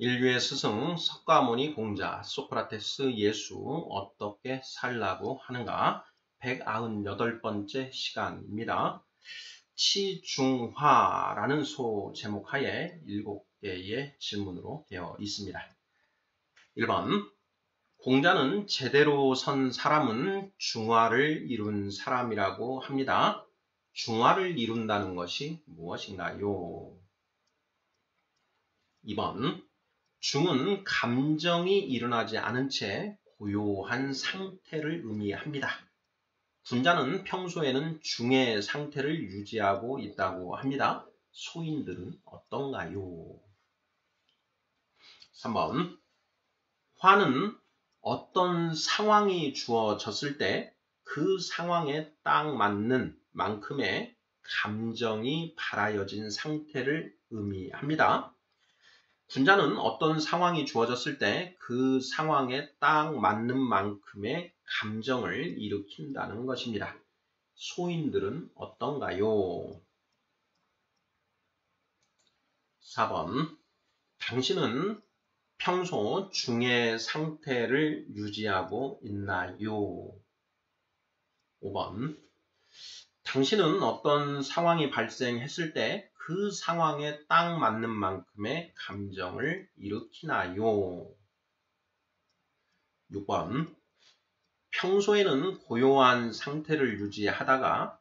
인류의 스승 석가모니 공자 소크라테스 예수 어떻게 살라고 하는가 198번째 시간입니다. 치중화라는 소제목하에 7개의 질문으로 되어 있습니다. 1번 공자는 제대로 선 사람은 중화를 이룬 사람이라고 합니다. 중화를 이룬다는 것이 무엇인가요? 2번 중은 감정이 일어나지 않은 채 고요한 상태를 의미합니다. 군자는 평소에는 중의 상태를 유지하고 있다고 합니다. 소인들은 어떤가요? 3번 화는 어떤 상황이 주어졌을 때 그 상황에 딱 맞는 만큼의 감정이 발하여진 상태를 의미합니다. 군자는 어떤 상황이 주어졌을 때 그 상황에 딱 맞는 만큼의 감정을 일으킨다는 것입니다. 소인들은 어떤가요? 4번 당신은 평소 중의 상태를 유지하고 있나요? 5번 당신은 어떤 상황이 발생했을 때 그 상황에 딱 맞는 만큼의 감정을 일으키나요? 6번 평소에는 고요한 상태를 유지하다가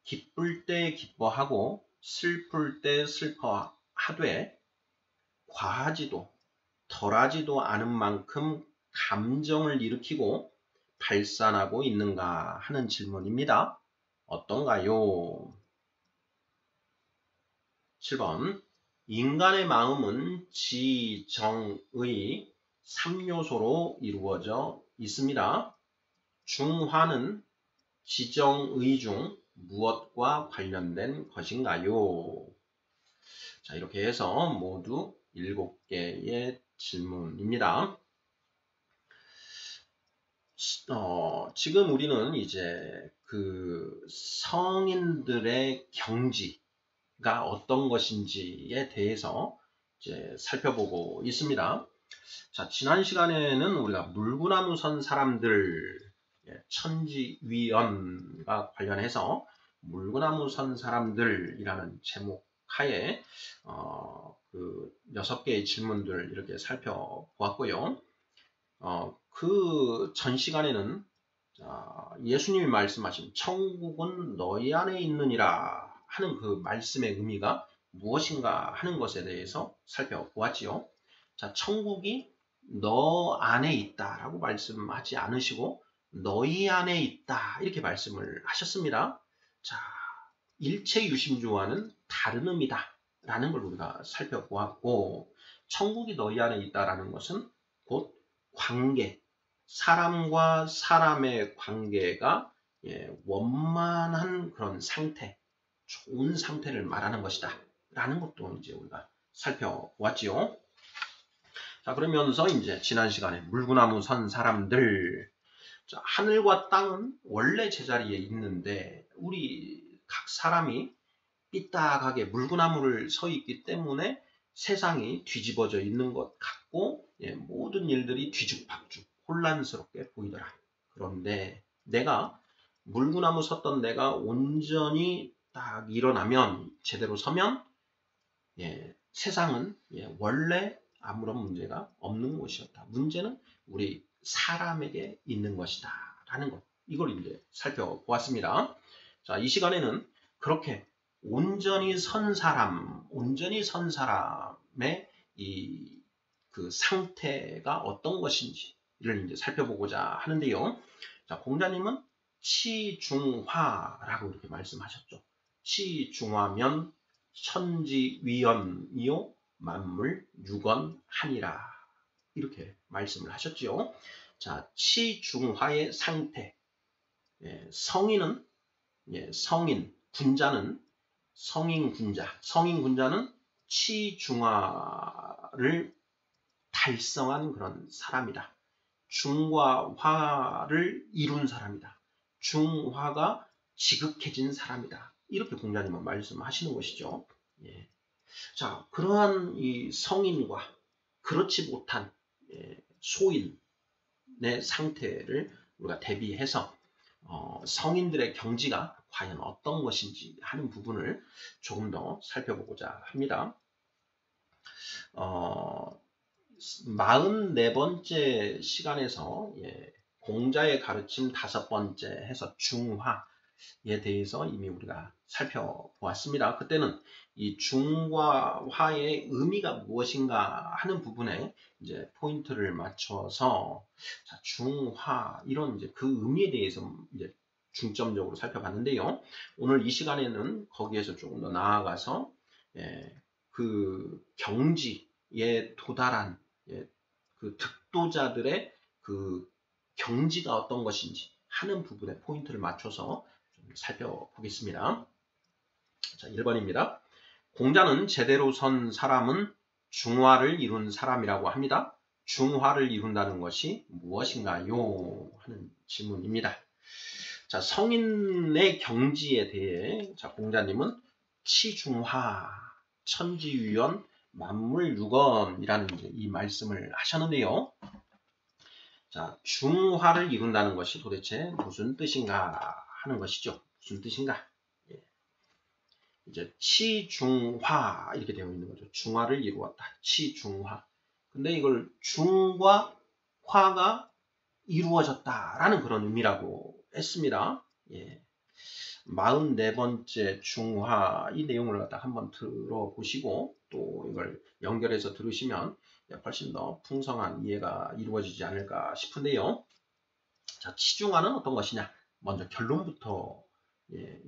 기쁠 때 기뻐하고 슬플 때 슬퍼하되 과하지도 덜하지도 않은 만큼 감정을 일으키고 발산하고 있는가 하는 질문입니다. 어떤가요? 7번 인간의 마음은 지, 정, 의 3요소로 이루어져 있습니다. 중화는 지정의 중 무엇과 관련된 것인가요? 자, 이렇게 해서 모두 7개의 질문입니다. 지금 우리는 이제 그 성인들의 경지가 어떤 것인지에 대해서 이제 살펴보고 있습니다. 자, 지난 시간에는 우리가 물구나무 선 사람들 천지위원과 관련해서 물구나무 선 사람들이라는 제목 하에 그 6개의 질문들 이렇게 살펴보았고요. 그 전 시간에는 예수님이 말씀하신 천국은 너희 안에 있느니라 하는 그 말씀의 의미가 무엇인가 하는 것에 대해서 살펴보았지요. 자, 천국이 너 안에 있다라고 말씀하지 않으시고 너희 안에 있다 이렇게 말씀을 하셨습니다. 자, 일체유심조와는 다른 의미다 라는 걸 우리가 살펴보았고 천국이 너희 안에 있다라는 것은 곧 관계, 사람과 사람의 관계가 원만한 그런 상태, 좋은 상태를 말하는 것이다 라는 것도 이제 우리가 살펴보았지요. 자, 그러면서 이제 지난 시간에 물구나무 선 사람들, 자, 하늘과 땅은 원래 제자리에 있는데 우리 각 사람이 삐딱하게 물구나무를 서 있기 때문에 세상이 뒤집어져 있는 것 같고 모든 일들이 뒤죽박죽 혼란스럽게 보이더라. 그런데 내가 물구나무 섰던 내가 온전히 딱 일어나면 제대로 서면 세상은 원래 아무런 문제가 없는 곳이었다. 문제는 우리 사람에게 있는 것이다 라는 것, 이걸 이제 살펴보았습니다. 자, 이 시간에는 그렇게 온전히 선 사람의 이 그 상태가 어떤 것인지를 이제 살펴보고자 하는데요. 자, 공자님은 치중화라고 이렇게 말씀하셨죠. 치중화면 천지위원이요 만물 유건하니라 이렇게 말씀을 하셨지요. 자, 치중화의 상태. 성인은 성인 군자는 성인 군자는 치중화를 달성한 그런 사람이다. 중과 화를 이룬 사람이다. 중화가 지극해진 사람이다. 이렇게 공자님은 말씀하시는 것이죠. 자, 그러한 이 성인과 그렇지 못한 소인의 상태를 우리가 대비해서 성인들의 경지가 과연 어떤 것인지 하는 부분을 조금 더 살펴보고자 합니다. 44번째 시간에서 공자의 가르침 5번째 해서 중화에 대해서 이미 우리가 살펴보았습니다. 그때는 이 중과 화의 의미가 무엇인가 하는 부분에 이제 포인트를 맞춰서 중화 이런 이제 그 의미에 대해서 이제 중점적으로 살펴봤는데요. 오늘 이 시간에는 거기에서 조금 더 나아가서 그 경지에 도달한 그 득도자들의 그 경지가 어떤 것인지 하는 부분에 포인트를 맞춰서 좀 살펴보겠습니다. 자, 1번입니다. 공자는 제대로 선 사람은 중화를 이룬 사람이라고 합니다. 중화를 이룬다는 것이 무엇인가요? 하는 질문입니다. 자, 성인의 경지에 대해 공자님은 치중화, 천지유연, 만물유건이라는 이 말씀을 하셨는데요. 자, 중화를 이룬다는 것이 도대체 무슨 뜻인가 하는 것이죠. 무슨 뜻인가? 이제 치중화 이렇게 되어 있는 거죠. 중화를 이루었다. 치중화. 근데 이걸 중과 화가 이루어졌다라는 그런 의미라고 했습니다. 44번째 중화 이 내용을 갖다 한번 들어보시고 또 이걸 연결해서 들으시면 훨씬 더 풍성한 이해가 이루어지지 않을까 싶은데요. 자, 치중화는 어떤 것이냐? 먼저 결론부터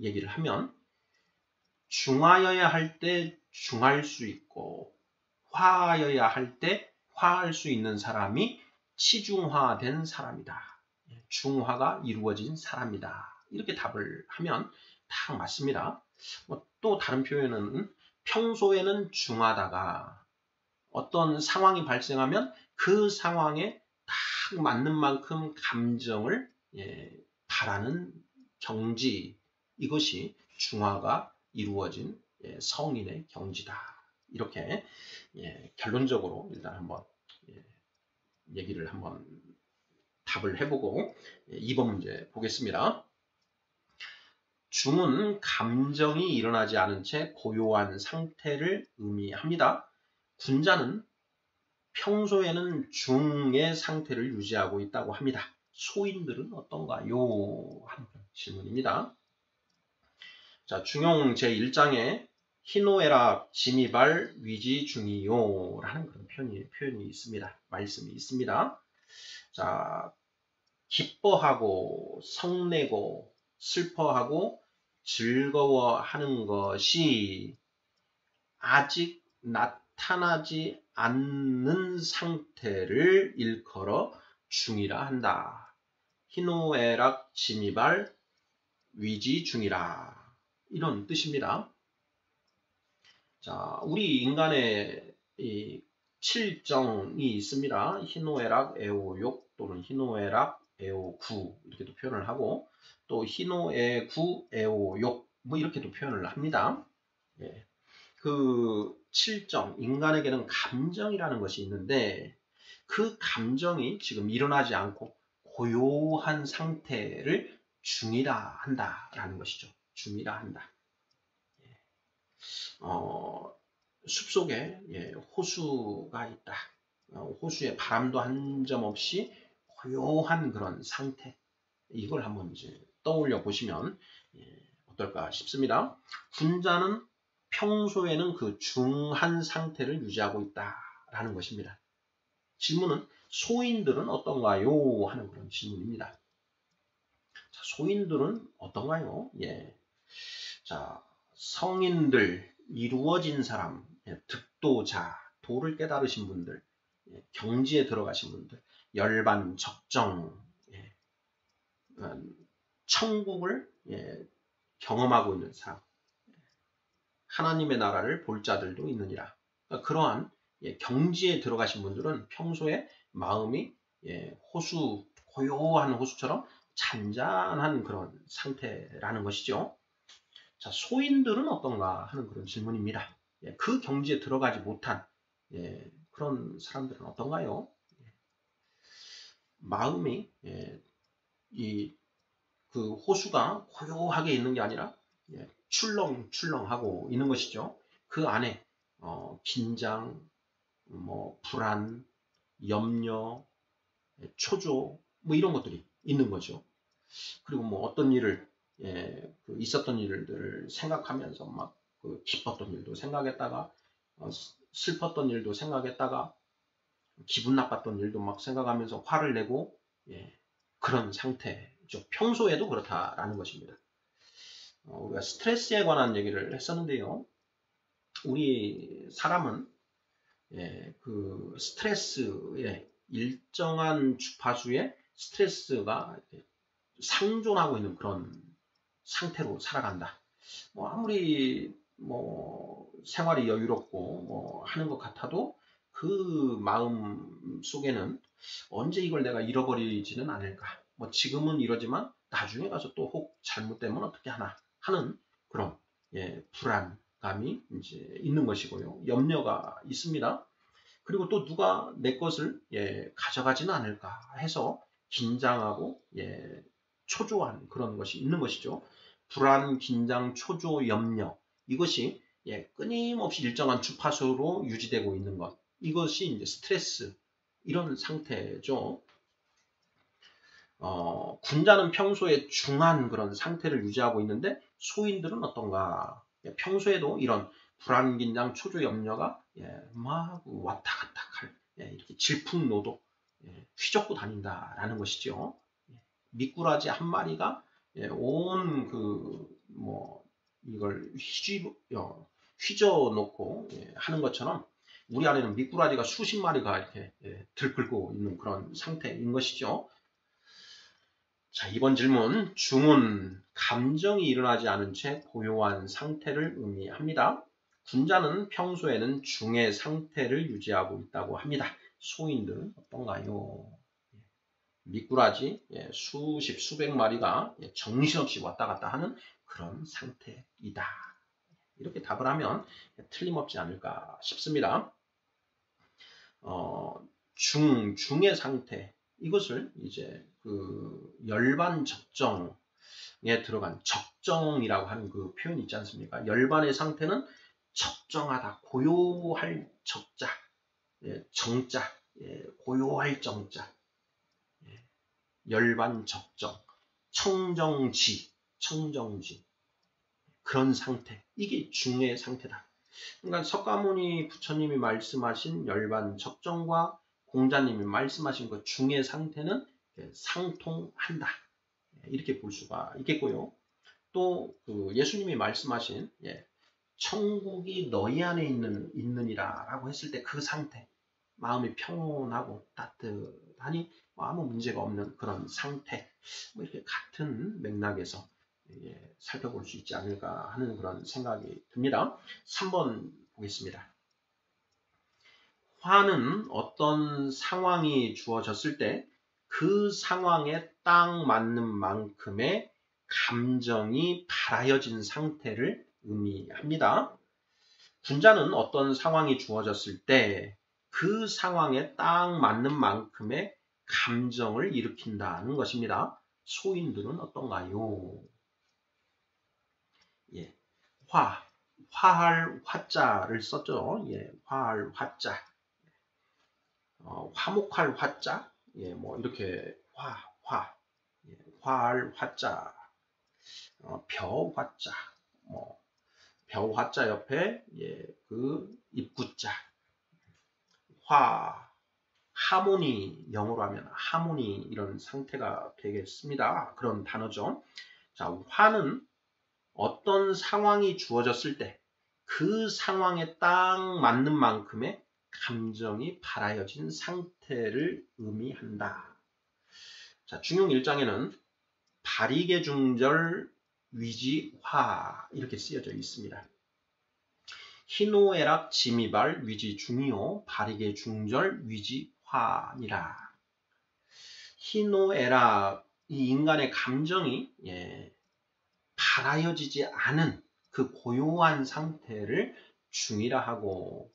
얘기를 하면 중화여야 할 때 중할 수 있고 화여야 할 때 화할 수 있는 사람이 치중화된 사람이다. 중화가 이루어진 사람이다. 이렇게 답을 하면 딱 맞습니다. 또 다른 표현은 평소에는 중하다가 어떤 상황이 발생하면 그 상황에 딱 맞는 만큼 감정을 바라는 경지, 이것이 중화가 이루어진 성인의 경지다. 이렇게 결론적으로 일단 한번 얘기를 한번 답을 해보고 2번 문제 보겠습니다. 중은 감정이 일어나지 않은 채 고요한 상태를 의미합니다. 군자는 평소에는 중의 상태를 유지하고 있다고 합니다. 소인들은 어떤가요? 하는 질문입니다. 자, 중용 제1장에 희노애락 지미발 위지중이요 라는 그런 표현이 있습니다. 말씀이 있습니다. 자, 기뻐하고 성내고 슬퍼하고 즐거워하는 것이 아직 나타나지 않는 상태를 일컬어 중이라 한다. 희노애락 지미발 위지중이라 이런 뜻입니다. 자, 우리 인간의 이 7정이 있습니다. 희노애락, 애오욕 또는 희노애락, 애오구 이렇게도 표현을 하고 또 희노애구, 애오욕 뭐 이렇게도 표현을 합니다. 그 7정, 인간에게는 감정이라는 것이 있는데 그 감정이 지금 일어나지 않고 고요한 상태를 중이라 한다라는 것이죠. 중이라 한다. 숲속에 호수가 있다. 호수에 바람도 한 점 없이 고요한 그런 상태. 이걸 한번 이제 떠올려 보시면 어떨까 싶습니다. 군자는 평소에는 그 중한 상태를 유지하고 있다라는 것입니다. 질문은 소인들은 어떤가요? 하는 그런 질문입니다. 자, 소인들은 어떤가요? 자, 성인들, 이루어진 사람, 득도자, 도를 깨달으신 분들, 경지에 들어가신 분들, 열반, 적정, 천국을 경험하고 있는 사람, 하나님의 나라를 볼 자들도 있느니라. 그러니까 그러한 경지에 들어가신 분들은 평소에 마음이 호수, 고요한 호수처럼 잔잔한 그런 상태라는 것이죠. 자, 소인들은 어떤가 하는 그런 질문입니다. 그 경지에 들어가지 못한 그런 사람들은 어떤가요? 마음이 그 호수가 고요하게 있는 게 아니라 출렁출렁하고 있는 것이죠. 그 안에 긴장, 불안, 염려, 초조 뭐 이런 것들이 있는 거죠. 그리고 뭐 어떤 일을 그 있었던 일들을 생각하면서 막 그 기뻤던 일도 생각했다가 슬펐던 일도 생각했다가 기분 나빴던 일도 막 생각하면서 화를 내고 그런 상태죠. 평소에도 그렇다라는 것입니다. 우리가 스트레스에 관한 얘기를 했었는데요. 우리 사람은 그 스트레스에 일정한 주파수의 스트레스가 상존하고 있는 그런 상태로 살아간다. 아무리 생활이 여유롭고 하는 것 같아도 그 마음 속에는 언제 이걸 내가 잃어버리지는 않을까. 지금은 이러지만 나중에 가서 또 혹 잘못되면 어떻게 하나 하는 그런 불안감이 이제 있는 것이고요. 염려가 있습니다. 그리고 또 누가 내 것을 가져가지는 않을까 해서 긴장하고 초조한 그런 것이 있는 것이죠. 불안, 긴장, 초조, 염려 이것이 끊임없이 일정한 주파수로 유지되고 있는 것 이것이 이제 스트레스 이런 상태죠. 군자는 평소에 중한 그런 상태를 유지하고 있는데 소인들은 어떤가? 평소에도 이런 불안, 긴장, 초조, 염려가 막 왔다 갔다 할 이렇게 질풍노도 휘젓고 다닌다라는 것이죠. 미꾸라지 한 마리가 온 이걸 휘저 놓고 하는 것처럼 우리 안에는 미꾸라지가 수십 마리가 이렇게 들끓고 있는 그런 상태인 것이죠. 자, 이번 질문. 중은 감정이 일어나지 않은 채 고요한 상태를 의미합니다. 군자는 평소에는 중의 상태를 유지하고 있다고 합니다. 소인들은 어떤가요? 미꾸라지 수십 수백 마리가 정신없이 왔다 갔다 하는 그런 상태이다. 이렇게 답을 하면 틀림없지 않을까 싶습니다. 중의 상태 이것을 이제 그 열반 적정에 들어간 적정이라고 하는 그 표현이 있지 않습니까? 열반의 상태는 적정하다, 고요할 적자, 정자, 고요할 정자, 열반 적정, 청정지 그런 상태 이게 중의 상태다. 그러니까 석가모니 부처님이 말씀하신 열반 적정과 공자님이 말씀하신 그 중의 상태는 상통한다. 이렇게 볼 수가 있겠고요. 또 그 예수님이 말씀하신 천국이 너희 안에 있느니라 라고 했을 때 그 상태 마음이 평온하고 따뜻하니 아무 문제가 없는 그런 상태 이렇게 같은 맥락에서 살펴볼 수 있지 않을까 하는 그런 생각이 듭니다. 3번 보겠습니다. 화는 어떤 상황이 주어졌을 때 그 상황에 딱 맞는 만큼의 감정이 발하여진 상태를 의미합니다. 군자는 어떤 상황이 주어졌을 때 그 상황에 딱 맞는 만큼의 감정을 일으킨다는 것입니다. 소인들은 어떤가요? 화할 화자를 썼죠. 화할 화자. 화목할 화자. 이렇게 화할 화자. 벼 화자. 벼 화자 옆에 그 입구자. 하모니 영어로 하면 하모니 이런 상태가 되겠습니다. 그런 단어죠. 자, 화는 어떤 상황이 주어졌을 때 그 상황에 딱 맞는 만큼의 감정이 발하여진 상태를 의미한다. 자, 중용 1장에는 발이계중절 위지화 이렇게 쓰여져 있습니다. 희노애락 지미발 위지중이요 발이계중절 위지화니라. 희노애락 이 인간의 감정이 발하여지지 않은 그 고요한 상태를 중이라 하고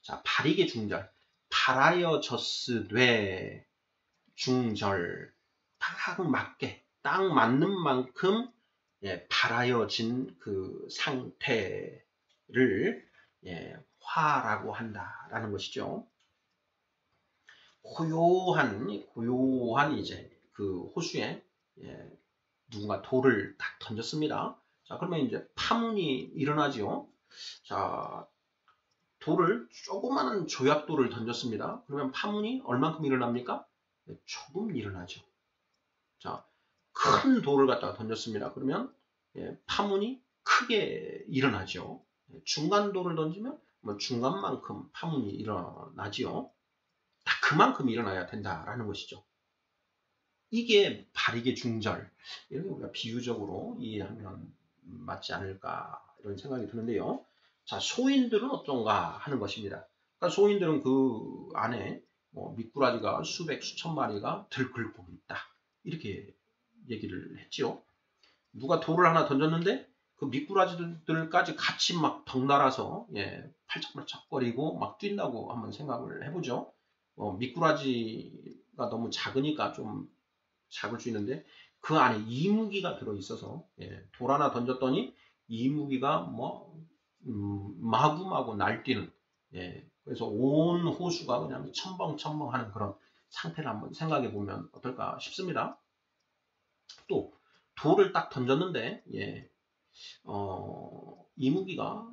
자 발이계중절 바라여졌으되 중절 딱 맞게 딱 맞는 만큼 바라여진 그 상태를 화라고 한다라는 것이죠. 고요한 이제 그 호수에 누군가 돌을 딱 던졌습니다. 자, 그러면 이제 파문이 일어나지요. 자, 돌을 조그마한 조약돌을 던졌습니다. 그러면 파문이 얼만큼 일어납니까? 조금 일어나죠. 자, 큰 돌을 갖다가 던졌습니다. 그러면 파문이 크게 일어나죠. 중간 돌을 던지면 뭐 중간만큼 파문이 일어나지요. 다 그만큼 일어나야 된다라는 것이죠. 이게 바리게 중절. 이렇게 우리가 비유적으로 이해하면 맞지 않을까 이런 생각이 드는데요. 자, 소인들은 어떤가 하는 것입니다. 그러니까 소인들은 그 안에 미꾸라지가 수백 수천 마리가 들끓고 있다. 이렇게 얘기를 했지요. 누가 돌을 하나 던졌는데 그 미꾸라지들까지 같이 막 덩달아서 팔짝팔짝거리고 막 뛴다고 한번 생각을 해보죠. 미꾸라지가 너무 작으니까 좀 잡을 수 있는데 그 안에 이무기가 들어있어서 돌 하나 던졌더니 이무기가 마구마구 날뛰는 그래서 온 호수가 그냥 첨벙첨벙하는 그런 상태를 한번 생각해 보면 어떨까 싶습니다. 또 돌을 딱 던졌는데 이무기가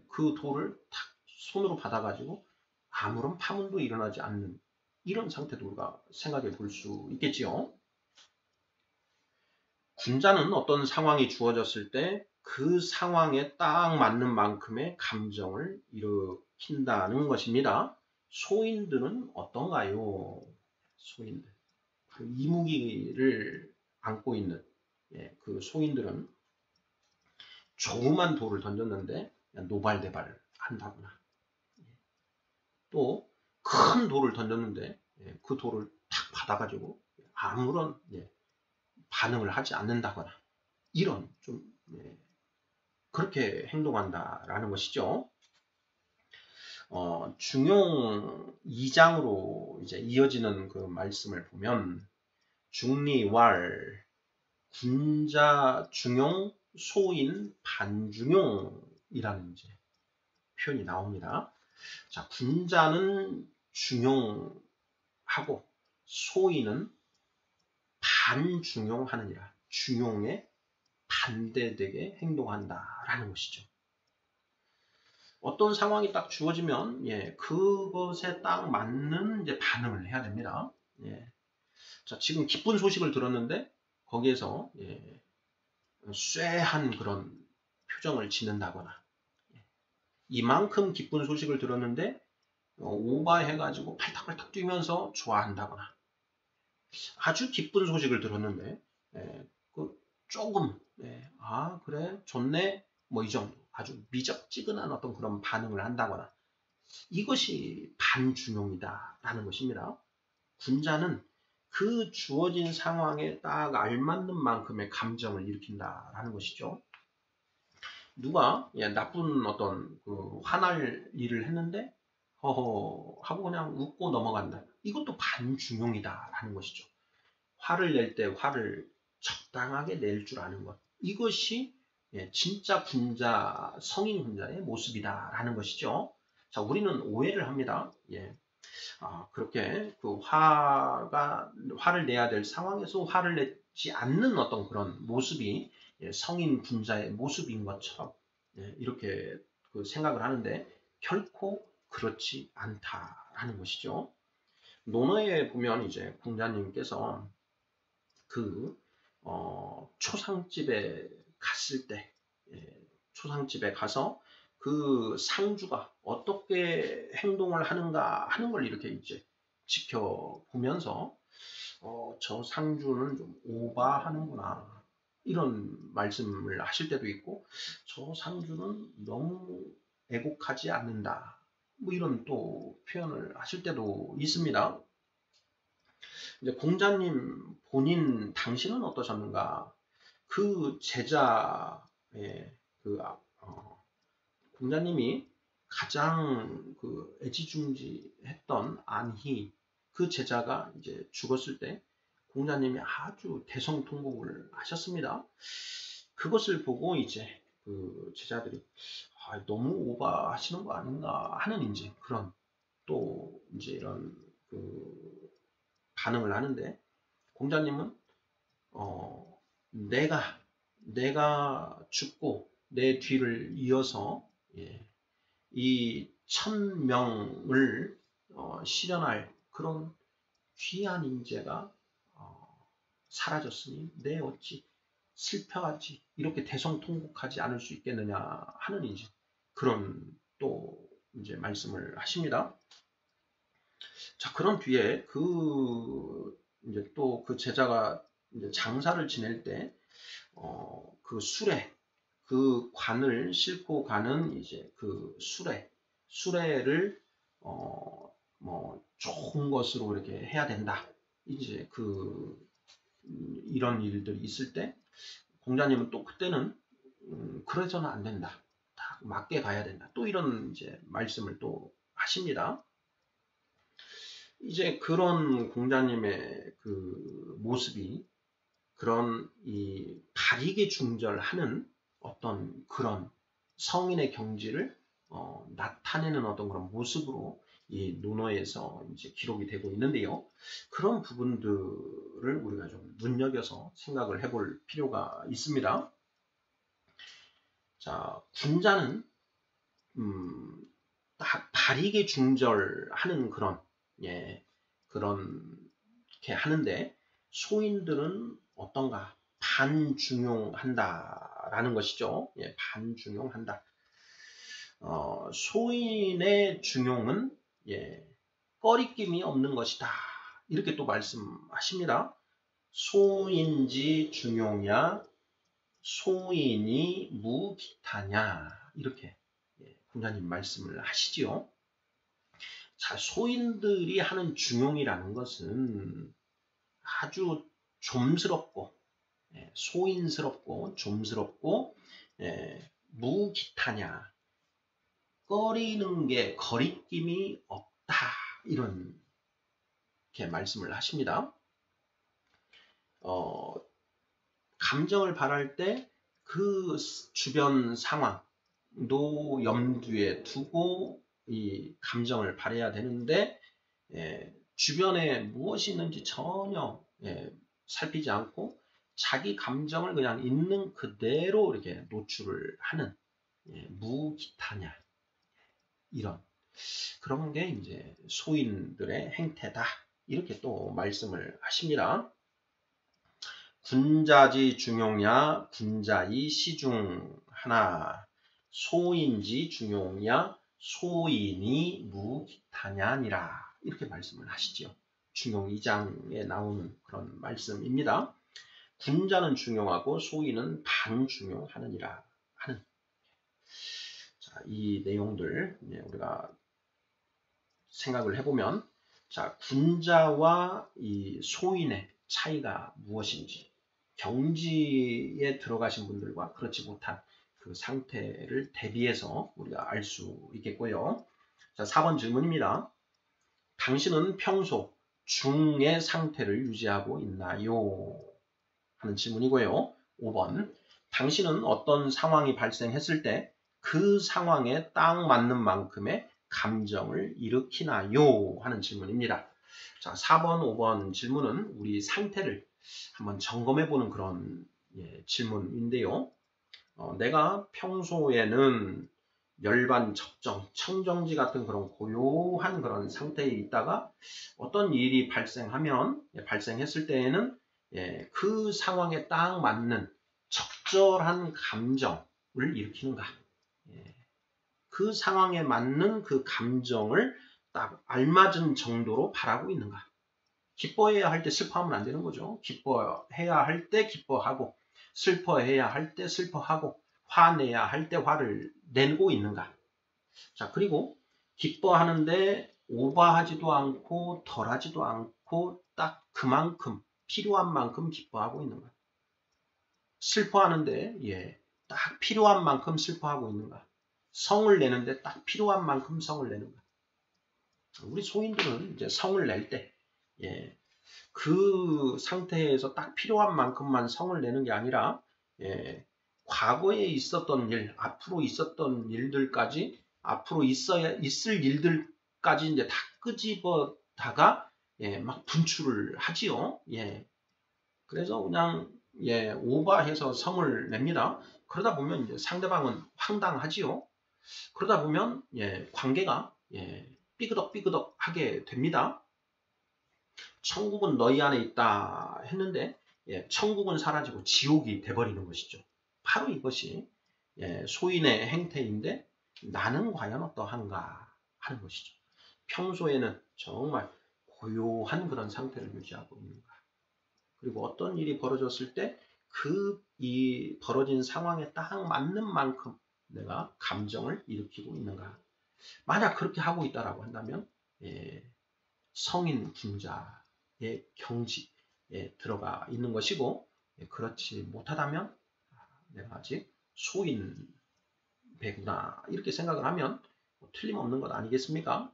그 돌을 탁 손으로 받아가지고 아무런 파문도 일어나지 않는 이런 상태도 우리가 생각해 볼 수 있겠지요. 군자는 어떤 상황이 주어졌을 때 그 상황에 딱 맞는 만큼의 감정을 일으킨다는 것입니다. 소인들은 어떤가요? 소인들. 바로 이무기를 안고 있는 그 소인들은 조그만 돌을 던졌는데 노발대발을 한다거나 또 큰 돌을 던졌는데 그 돌을 탁 받아가지고 아무런 반응을 하지 않는다거나 이런 좀 그렇게 행동한다라는 것이죠. 중용 2장으로 이제 이어지는 그 말씀을 보면 중리왈 군자 중용 소인 반중용이라는 이제 표현이 나옵니다. 자, 군자는 중용하고 소인은 반중용하느니라. 중용에 반대되게 행동한다라는 것이죠. 어떤 상황이 딱 주어지면 그것에 딱 맞는 이제 반응을 해야 됩니다. 자, 지금 기쁜 소식을 들었는데 거기에서 쇠한 그런 표정을 짓는다거나 이만큼 기쁜 소식을 들었는데 오바해가지고 팔딱팔딱 뛰면서 좋아한다거나 아주 기쁜 소식을 들었는데 조금 아 그래 좋네 뭐 이 정도 아주 미적지근한 어떤 그런 반응을 한다거나 이것이 반중용이다라는 것입니다. 군자는 그 주어진 상황에 딱 알맞는 만큼의 감정을 일으킨다라는 것이죠. 누가 나쁜 어떤 그 화날 일을 했는데 허허 하고 그냥 웃고 넘어간다. 이것도 반중용이다라는 것이죠. 화를 낼 때 화를 적당하게 낼 줄 아는 것. 이것이 진짜 군자, 성인 군자의 모습이다라는 것이죠. 자, 우리는 오해를 합니다. 그렇게 그 화를 내야 될 상황에서 화를 내지 않는 어떤 그런 모습이 성인 군자의 모습인 것처럼 이렇게 그 생각을 하는데 결코 그렇지 않다라는 것이죠. 논어에 보면 이제 공자님께서 그 초상집에 갔을 때 초상집에 가서 그 상주가 어떻게 행동을 하는가 하는 걸 이렇게 이제 지켜보면서 저 상주는 좀 오바하는구나 이런 말씀을 하실 때도 있고 저 상주는 너무 애곡하지 않는다 뭐 이런 또 표현을 하실 때도 있습니다. 이제 공자님 본인 당신은 어떠셨는가? 그 제자의 그 공자님이 가장 그 애지중지했던 안희 그 제자가 이제 죽었을 때 공자님이 아주 대성통곡을 하셨습니다. 그것을 보고 이제 그 제자들이 너무 오버하시는 거 아닌가 하는 이제 그런 또 이제 이런 그 반응을 하는데 공자님은 내가 죽고 내 뒤를 이어서 이 1000명을 실현할 그런 귀한 인재가 사라졌으니 내 어찌 슬퍼하지 이렇게 대성통곡하지 않을 수 있겠느냐 하는 이제 그런 또 이제 말씀을 하십니다. 자, 그런 뒤에 이제 또 그 제자가 이제 장사를 지낼 때 그 수레 그 관을 싣고 가는 이제 그 수레를 뭐 좋은 것으로 이렇게 해야 된다. 이제 이런 일들이 있을 때 공자님은 또 그때는 그래서는 안 된다. 다 맞게 가야 된다. 또 이런 이제 말씀을 또 하십니다. 이제 그런 공자님의 그 모습이 그런 이 바리게 중절하는 어떤 그런 성인의 경지를 나타내는 어떤 그런 모습으로 이 논어에서 이제 기록이 되고 있는데요. 그런 부분들을 우리가 좀 눈여겨서 생각을 해볼 필요가 있습니다. 자, 군자는 딱 바리게 중절하는 그런 그렇게 하는데 소인들은 어떤가? 반중용한다라는 것이죠. 반중용한다. 소인의 중용은 꺼리낌이 없는 것이다. 이렇게 또 말씀하십니다. 소인지 중용이야 소인이 무기타냐 이렇게 공자님 말씀을 하시지요. 자, 소인들이 하는 중용이라는 것은 아주 좀스럽고 소인스럽고 좀스럽고 무기타냐 꺼리는 게 거리낌이 없다 이런 이렇게 말씀을 하십니다. 감정을 발할 때 그 주변 상황도 염두에 두고 이 감정을 발해야 되는데 주변에 무엇이 있는지 전혀 살피지 않고 자기 감정을 그냥 있는 그대로 이렇게 노출을 하는 무기타냐 이런 그런 게 이제 소인들의 행태다 이렇게 또 말씀을 하십니다. 군자지 중용야 군자이 시중 하나 소인지 중용야 소인이 무기타냐니라 이렇게 말씀을 하시죠. 중용 2장에 나오는 그런 말씀입니다. 군자는 중용하고 소인은 반중용하느니라 하는 자, 이 내용들 우리가 생각을 해보면 자, 군자와 이 소인의 차이가 무엇인지 경지에 들어가신 분들과 그렇지 못한 그 상태를 대비해서 우리가 알 수 있겠고요. 자, 4번 질문입니다. 당신은 평소 중의 상태를 유지하고 있나요? 하는 질문이고요. 5번 당신은 어떤 상황이 발생했을 때 그 상황에 딱 맞는 만큼의 감정을 일으키나요? 하는 질문입니다. 자, 4번, 5번 질문은 우리 상태를 한번 점검해보는 그런 질문인데요. 내가 평소에는 열반, 적정, 청정지 같은 그런 고요한 그런 상태에 있다가 어떤 일이 발생했을 때에는 그 상황에 딱 맞는 적절한 감정을 일으키는가? 그 상황에 맞는 그 감정을 딱 알맞은 정도로 바라고 있는가? 기뻐해야 할 때 슬퍼하면 안 되는 거죠. 기뻐해야 할 때 기뻐하고 슬퍼해야 할 때 슬퍼하고 화내야 할 때 화를 내고 있는가. 자, 그리고 기뻐하는데 오버하지도 않고 덜하지도 않고 딱 그만큼 필요한 만큼 기뻐하고 있는가. 슬퍼하는데 딱 필요한 만큼 슬퍼하고 있는가. 성을 내는데 딱 필요한 만큼 성을 내는 거야. 우리 소인들은 이제 성을 낼 때, 예, 그 상태에서 딱 필요한 만큼만 성을 내는 게 아니라, 예, 과거에 있었던 일, 앞으로 있었던 일들까지, 앞으로 있을 일들까지 이제 다 끄집어다가, 예, 막 분출을 하지요. 예. 그래서 그냥, 예, 오버해서 성을 냅니다. 그러다 보면 이제 상대방은 황당하지요. 그러다 보면, 예, 관계가, 예, 삐그덕삐그덕 하게 됩니다. 천국은 너희 안에 있다 했는데, 예, 천국은 사라지고 지옥이 돼버리는 것이죠. 바로 이것이, 예, 소인의 행태인데 나는 과연 어떠한가 하는 것이죠. 평소에는 정말 고요한 그런 상태를 유지하고 있는가. 그리고 어떤 일이 벌어졌을 때 이 벌어진 상황에 딱 맞는 만큼 내가 감정을 일으키고 있는가. 만약 그렇게 하고 있다라고 한다면, 예, 성인 군자의 경지에 들어가 있는 것이고, 예, 그렇지 못하다면 내가 아직 소인 배구나 이렇게 생각을 하면 틀림없는 것 아니겠습니까?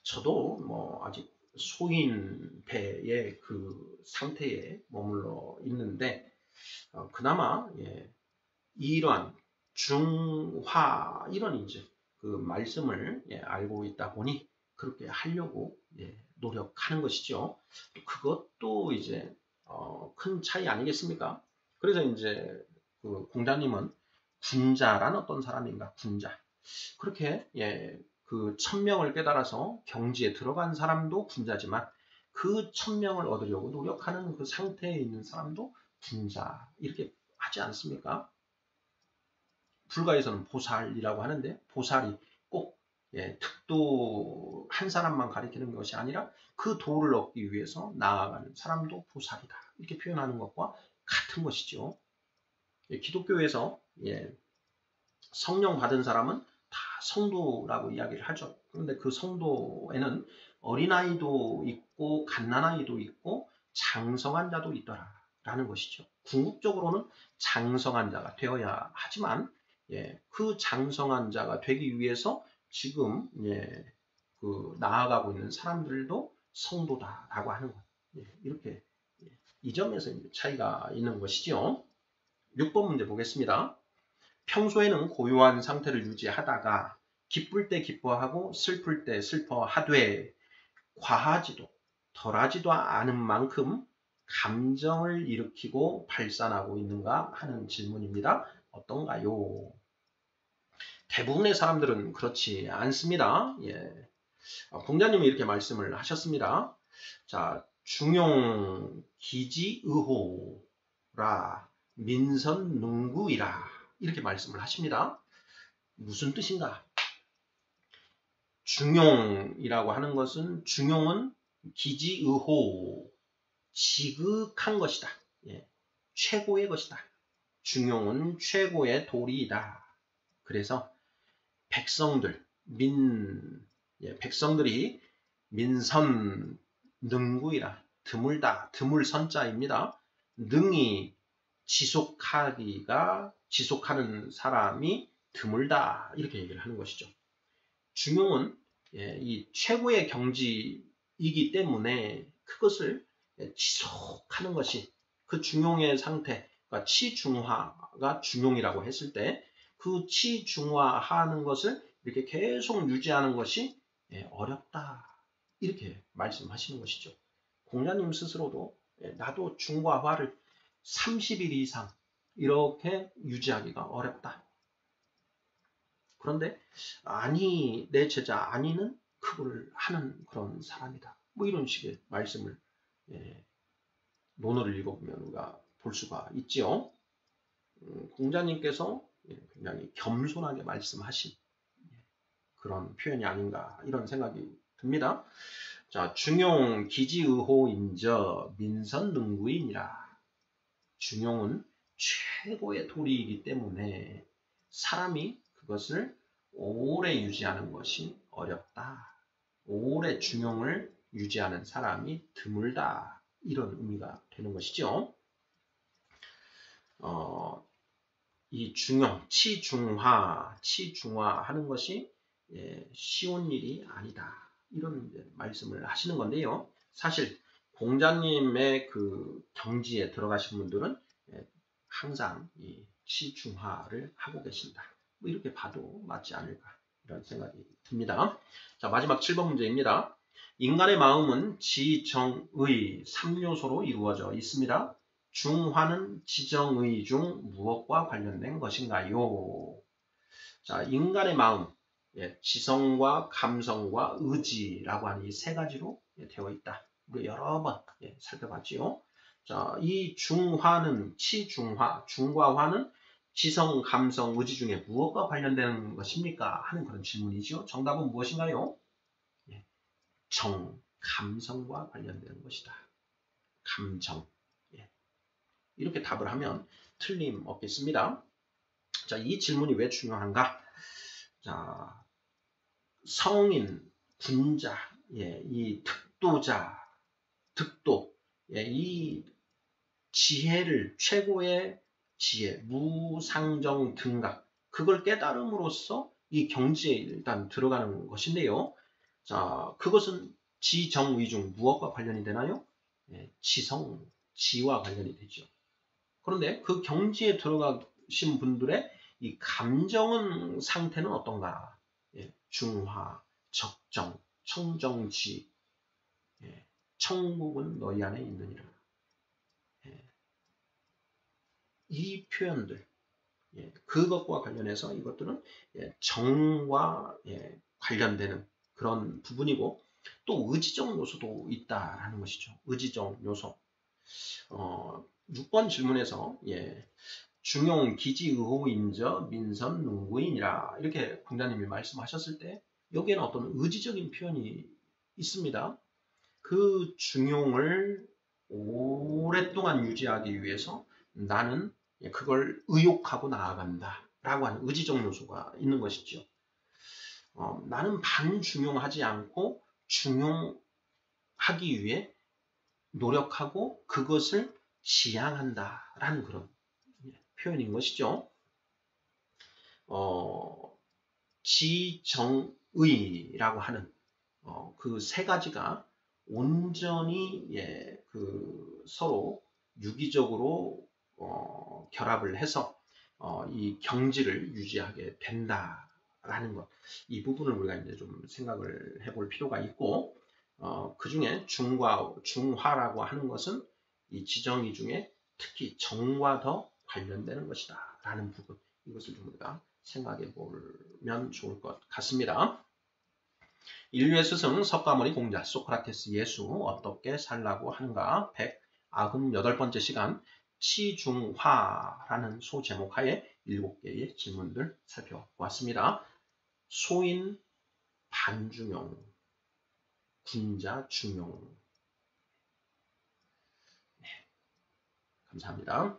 저도 뭐 아직 소인 배의 그 상태에 머물러 있는데, 그나마, 예, 이러한 중화 이런 이제 그 말씀을, 예, 알고 있다 보니 그렇게 하려고, 예, 노력하는 것이죠. 그것도 이제 큰 차이 아니겠습니까? 그래서 이제 그 공자님은 군자란 어떤 사람인가? 군자. 그렇게, 예, 그 천명을 깨달아서 경지에 들어간 사람도 군자지만 그 천명을 얻으려고 노력하는 그 상태에 있는 사람도 군자 이렇게 하지 않습니까? 불가에서는 보살이라고 하는데 보살이 꼭, 예, 특도 한 사람만 가리키는 것이 아니라 그 도를 얻기 위해서 나아가는 사람도 보살이다 이렇게 표현하는 것과 같은 것이죠. 예, 기독교에서, 예, 성령 받은 사람은 다 성도라고 이야기를 하죠. 그런데 그 성도에는 어린아이도 있고 갓난아이도 있고 장성한 자도 있더라라는 것이죠. 궁극적으로는 장성한 자가 되어야 하지만, 예, 그 장성한 자가 되기 위해서 지금, 예, 그 나아가고 있는 사람들도 성도다라고 하는 것. 예, 이렇게, 예, 이 점에서 차이가 있는 것이죠. 6번 문제 보겠습니다. 평소에는 고요한 상태를 유지하다가 기쁠 때 기뻐하고 슬플 때 슬퍼하되 과하지도 덜하지도 않은 만큼 감정을 일으키고 발산하고 있는가 하는 질문입니다. 어떤가요? 대부분의 사람들은 그렇지 않습니다. 예. 공자님이 이렇게 말씀을 하셨습니다. 자, 중용 기지의호라 민선능구이라 이렇게 말씀을 하십니다. 무슨 뜻인가? 중용이라고 하는 것은, 중용은 기지의호, 지극한 것이다. 예, 최고의 것이다. 중용은 최고의 도리이다. 그래서 백성들, 백성들이 민선 능구이라, 드물다, 드물 선자입니다. 능이 지속하는 사람이 드물다 이렇게 얘기를 하는 것이죠. 중용은, 예, 이 최고의 경지이기 때문에 그것을, 예, 지속하는 것이 그 중용의 상태, 그러니까 치중화가 중용이라고 했을 때 그 치중화하는 것을 이렇게 계속 유지하는 것이, 예, 어렵다 이렇게 말씀하시는 것이죠. 공자님 스스로도, 예, 나도 중과 화를 30일 이상 이렇게 유지하기가 어렵다. 그런데 아니, 내 제자 아니는 그걸 하는 그런 사람이다. 뭐 이런 식의 말씀을, 예, 논어를 읽어보면 우리가 볼 수가 있지요. 공자님께서, 예, 굉장히 겸손하게 말씀하신, 예, 그런 표현이 아닌가 이런 생각이 듭니다. 자, 중용 기지의호인저 민선능구이니라. 중용은 최고의 도리이기 때문에 사람이 그것을 오래 유지하는 것이 어렵다. 오래 중용을 유지하는 사람이 드물다. 이런 의미가 되는 것이죠. 이 중용, 치중화 하는 것이 쉬운 일이 아니다. 이런 말씀을 하시는 건데요. 사실 공자님의 그 경지에 들어가신 분들은 항상 이 치중화를 하고 계신다. 뭐 이렇게 봐도 맞지 않을까 이런 생각이 듭니다. 자, 마지막 7번 문제입니다. 인간의 마음은 지정의 3요소로 이루어져 있습니다. 중화는 지정의 중 무엇과 관련된 것인가요? 자, 인간의 마음, 지성과 감성과 의지라고 하는 이 세 가지로 되어 있다. 우리 여러 번 살펴봤지요. 자, 이 중화는 치중화, 중과 화는 지성, 감성, 의지 중에 무엇과 관련된 것입니까? 하는 그런 질문이죠. 정답은 무엇인가요? 감성과 관련되는 것이다. 감정. 이렇게 답을 하면 틀림없겠습니다. 자, 이 질문이 왜 중요한가? 자, 성인, 군자, 이 득도자, 득도, 이 지혜를 최고의 지혜, 무상정 등각, 그걸 깨달음으로써 이 경지에 일단 들어가는 것인데요. 자, 그것은 지정의중 무엇과 관련이 되나요? 지성, 지와 관련이 되죠. 그런데 그 경지에 들어가신 분들의 이 감정 상태는 어떤가? 중화, 적정, 청정지, 천국은 너희 안에 있느니라. 이 표현들, 그것과 관련해서 이것들은 정과 관련되는 그런 부분이고 또 의지적 요소도 있다라는 것이죠. 의지적 요소. 6번 질문에서 중용, 기지, 의호, 인저, 민선, 농구인이라 이렇게 공자님이 말씀하셨을 때 여기에는 어떤 의지적인 표현이 있습니다. 그 중용을 오랫동안 유지하기 위해서 나는 그걸 의욕하고 나아간다 라고 하는 의지적 요소가 있는 것이죠. 나는 반중용하지 않고 중용하기 위해 노력하고 그것을 지향한다 라는 그런 표현인 것이죠. 지정의라고 하는 그 세 가지가 온전히 서로 유기적으로 결합을 해서 이 경지를 유지하게 된다라는 것. 이 부분을 우리가 이제 좀 생각을 해볼 필요가 있고 그 중에 중화라고 하는 것은 이 지정의 중에 특히 정과 더 관련되는 것이다 라는 부분, 이것을 좀 우리가 생각해 보면 좋을 것 같습니다. 인류의 스승 석가모니 공자 소크라테스 예수 어떻게 살라고 하는가 198번째 시간 치중화라는 소제목 하에 7개의 질문들 살펴보았습니다. 소인 반중용, 군자 중용. 감사합니다.